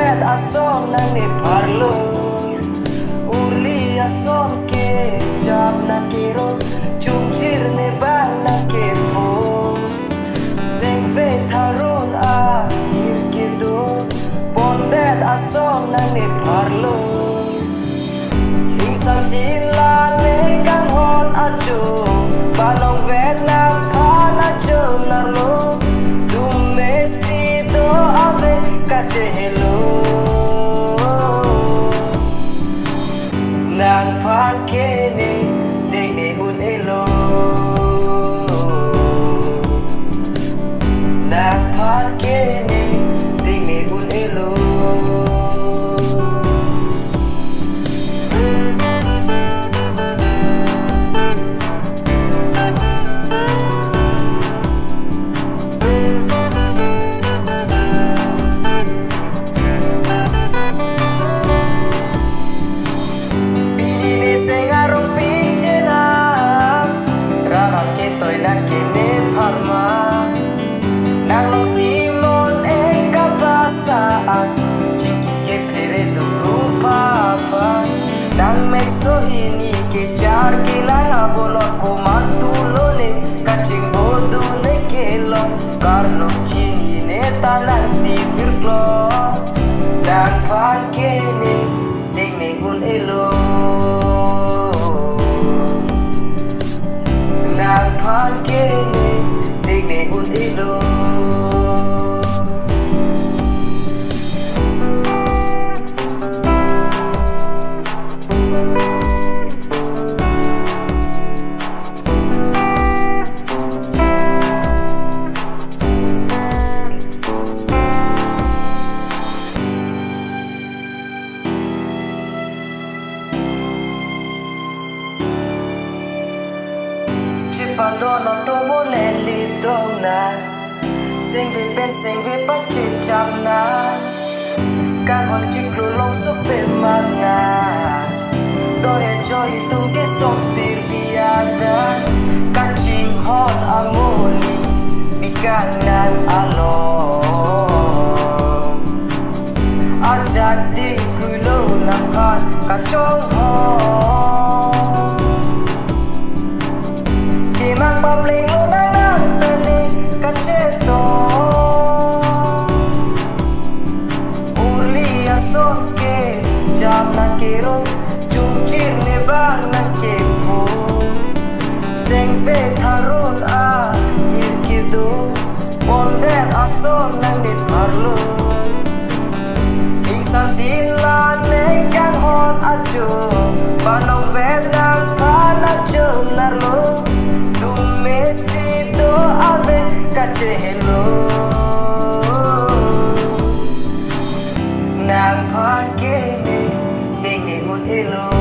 Pondet ason nang ni parlo Uli ason ke jab na kiro Jungkir ne bang na kepo Sing ve tharun a hir kido Pondet ason nang ni parlo Sam chila le kang hon acho Balong Vietnam phan acho narlo Tum Messi do ave kache hello Nang phan kene ding ne hun elo Nang phan kene ding ne hun elo Sohini ke jar ke langa bolot ko mantu lole kaching bodu ne kelo karno chini ne talang si firklo dan phan ke ne ding ne un elo dan phan ke ne ding ne un elo Pandono to mole li dong na Sing vi pen sing vi bắt chi chăm na Càng hòn chi klu long so pe mang na Đôi e joy tung ke som pir biada Càng ching hot amoli Bi càng nan alo Ajat di kulo nang kan Ka chong ho Mang bọc lên ngô đang nang tên đi Cắt chết to Uli ason ke Jab na kero Jungkir ne bang na kepo Seng ve tharun a hir kido Pondet ason nang dit parlo Insan chila ne kang hon acho Banong Vietnam phan acho narlo Messi do ave kache hello Nang phan kene ding ne un elo